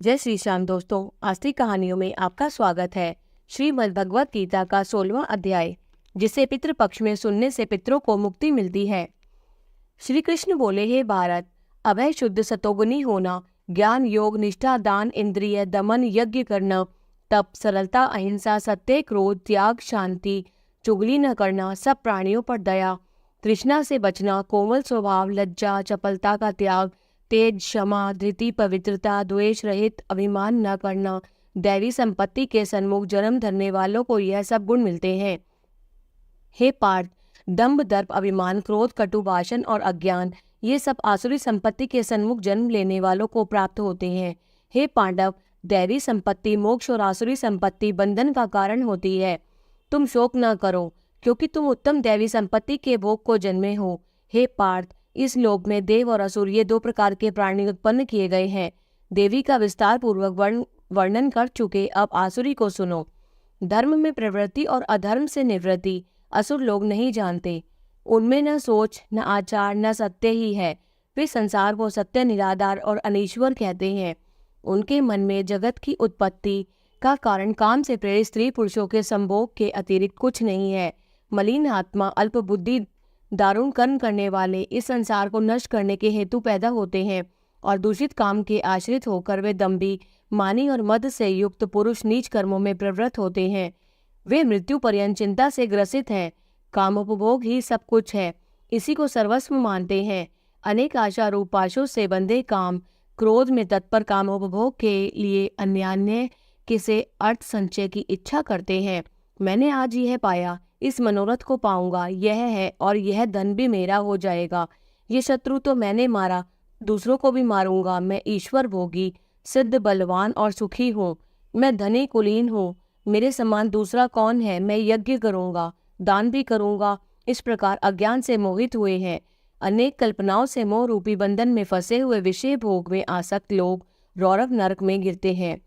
जय श्री श्याम दोस्तों, आज की कहानियों में आपका स्वागत है। श्रीमद् भगवत गीता का 16वां अध्याय, जिसे पितृपक्ष में सुनने से पितरों को मुक्ति मिलती है। श्री कृष्ण बोले, हे भारत, अभय शुद्ध सतोगुनी होना, ज्ञान योग निष्ठा दान इंद्रिय दमन यज्ञ करना, तप सरलता अहिंसा सत्य क्रोध त्याग शांति चुगली न करना, सब प्राणियों पर दया, तृष्णा से बचना, कोमल स्वभाव लज्जा चपलता का त्याग, तेज क्षमा धृति पवित्रता द्वेष रहित अभिमान न करना, दैवी संपत्ति के सन्मुख जन्म धरने वालों को यह सब गुण मिलते हैं। हे पार्थ, दंभ दर्प अभिमान क्रोध कटु भाषण और अज्ञान, ये सब आसुरी संपत्ति के सन्मुख जन्म लेने वालों को प्राप्त होते हैं। हे पांडव, दैवी संपत्ति मोक्ष और आसुरी संपत्ति बंधन का कारण होती है। तुम शोक न करो, क्योंकि तुम उत्तम दैवी संपत्ति के भोग को जन्मे हो। हे पार्थ, इस लोक में देव और असुर ये दो प्रकार के प्राणी उत्पन्न किए गए हैं। देवी का विस्तार पूर्वक वर्णन कर चुके, अब आसुरी को सुनो। धर्म में प्रवृत्ति और अधर्म से निवृत्ति असुर लोग नहीं जानते। उनमें न सोच न आचार न सत्य ही है। वे संसार को सत्य निराधार और अनीश्वर कहते हैं। उनके मन में जगत की उत्पत्ति का कारण काम से प्रेरित स्त्री पुरुषों के संभोग के अतिरिक्त कुछ नहीं है। मलिन आत्मा अल्प बुद्धि दारुण कर्म करने वाले इस संसार को नष्ट करने के हेतु पैदा होते हैं और दूषित काम के आश्रित होकर वे दंभी मानी और मद से युक्त पुरुष नीच कर्मों में प्रवृत्त होते हैं। वे मृत्यु पर्यंत चिंता से ग्रसित हैं। कामोपभोग ही सब कुछ है, इसी को सर्वस्व मानते हैं। अनेक आशा रूप पाशों से बंधे काम क्रोध में तत्पर कामोपभोग के लिए अन्यान्य किसे अर्थ संचय की इच्छा करते हैं। मैंने आज यह पाया, इस मनोरथ को पाऊंगा, यह है और यह धन भी मेरा हो जाएगा। ये शत्रु तो मैंने मारा, दूसरों को भी मारूंगा। मैं ईश्वर भोगी सिद्ध बलवान और सुखी हूँ। मैं धनी कुलीन हूँ, मेरे समान दूसरा कौन है। मैं यज्ञ करूंगा, दान भी करूंगा। इस प्रकार अज्ञान से मोहित हुए हैं। अनेक कल्पनाओं से मोह रूपी बंधन में फंसे हुए विषय भोग में आसक्त लोग रौरव नरक में गिरते हैं।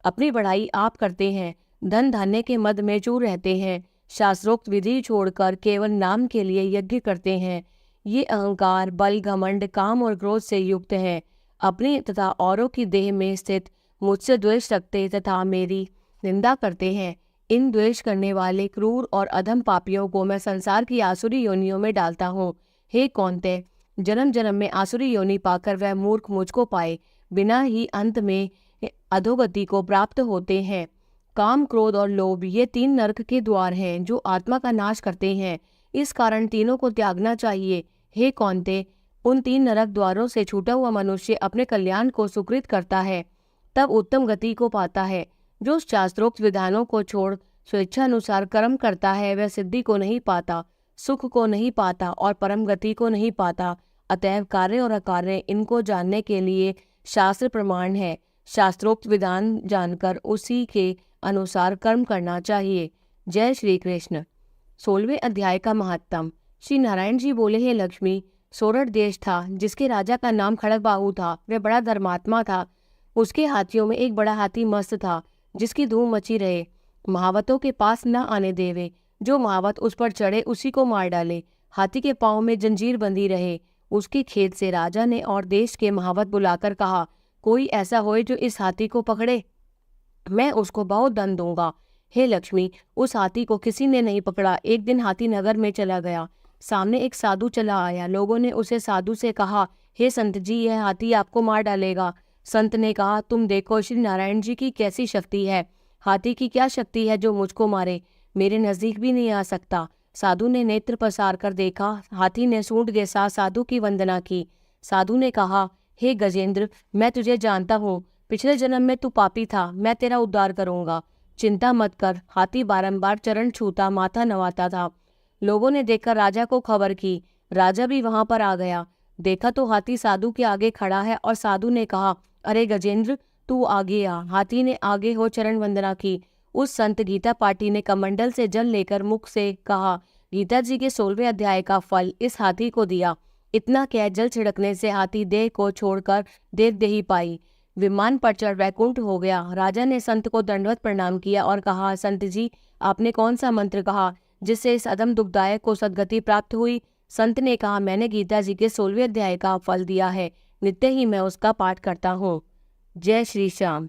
अपनी बढ़ाई आप करते हैं, धन धान्य के मद में चूर रहते हैं। शास्त्रोक्त विधि छोड़कर केवल नाम के लिए यज्ञ करते हैं। ये अहंकार बल घमंड काम और क्रोध से युक्त है। अपनी तथा औरों की देह में स्थित मुझसे द्वेष रखते तथा मेरी निंदा करते हैं। इन द्वेष करने वाले क्रूर और अधम पापियों को मैं संसार की आसुरी योनियों में डालता हूँ। हे कौन्तेय, जन्म जन्म में आसुरी योनि पाकर वह मूर्ख मुझको पाए बिना ही अंत में अधोगति को प्राप्त होते हैं। काम क्रोध और लोभ ये तीन नरक के द्वार हैं जो आत्मा का नाश करते हैं। इस कारण तीनों को त्यागना चाहिए। हे कौन्तेय, उन तीन नरक द्वारों से छूटा हुआ मनुष्य अपने कल्याण को सुकृत करता है, तब उत्तम गति को पाता है। जो शास्त्रोक्त विधानों को छोड़ स्वेच्छा अनुसार कर्म करता है, वह सिद्धि को नहीं पाता, सुख को नहीं पाता और परम गति को नहीं पाता। अतएव कार्य और अकार्य इनको जानने के लिए शास्त्र प्रमाण है। शास्त्रोक्त विधान जानकर उसी के अनुसार कर्म करना चाहिए। जय श्री कृष्ण। 16वें अध्याय का महात्म। श्री नारायण जी बोले, हे लक्ष्मी, सोरठ देश था जिसके राजा का नाम खड़गबाहु था। वह बड़ा धर्मात्मा था। उसके हाथियों में एक बड़ा हाथी मस्त था, जिसकी धूम मची रहे। महावतों के पास न आने देवे। जो महावत उस पर चढ़े उसी को मार डाले। हाथी के पाँव में जंजीर बंधी रहे। उसके खेत से राजा ने और देश के महावत बुलाकर कहा, कोई ऐसा होए जो इस हाथी को पकड़े, मैं उसको बहुत धन दूंगा। हे लक्ष्मी, उस हाथी को किसी ने नहीं पकड़ा। एक दिन हाथी नगर में चला गया। सामने एक साधु चला आया। लोगों ने उसे साधु से कहा, हे संत जी, यह हाथी आपको मार डालेगा। संत ने कहा, तुम देखो श्री नारायण जी की कैसी शक्ति है। हाथी की क्या शक्ति है जो मुझको मारे, मेरे नजदीक भी नहीं आ सकता। साधु ने नेत्र पसार कर देखा। हाथी ने सूंड के साथ साधु की वंदना की। साधु ने कहा, हे गजेंद्र, मैं तुझे जानता हूँ। पिछले जन्म में तू पापी था, मैं तेरा उद्धार करूंगा। चिंता मत कर। हाथी बारंबार चरण छूता माथा नवाता था। लोगों ने देखकर राजा को खबर की। राजा भी वहां पर आ गया। देखा तो हाथी साधु के आगे खड़ा है और साधु ने कहा, अरे गजेंद्र, तू आगे आ। हाथी ने आगे हो चरण वंदना की। उस संत गीता पाटी ने कमंडल से जल लेकर मुख से कहा, गीता जी के 16वें अध्याय का फल इस हाथी को दिया। इतना कह जल छिड़कने से हाथी देह को छोड़कर देवदेही पाई। विमान पर चढ़ वैकुंठ हो गया। राजा ने संत को दंडवत प्रणाम किया और कहा, संत जी, आपने कौन सा मंत्र कहा जिससे इस अदम दुखदायक को सदगति प्राप्त हुई? संत ने कहा, मैंने गीता जी के 16वें अध्याय का फल दिया है। नित्य ही मैं उसका पाठ करता हूँ। जय श्री श्याम।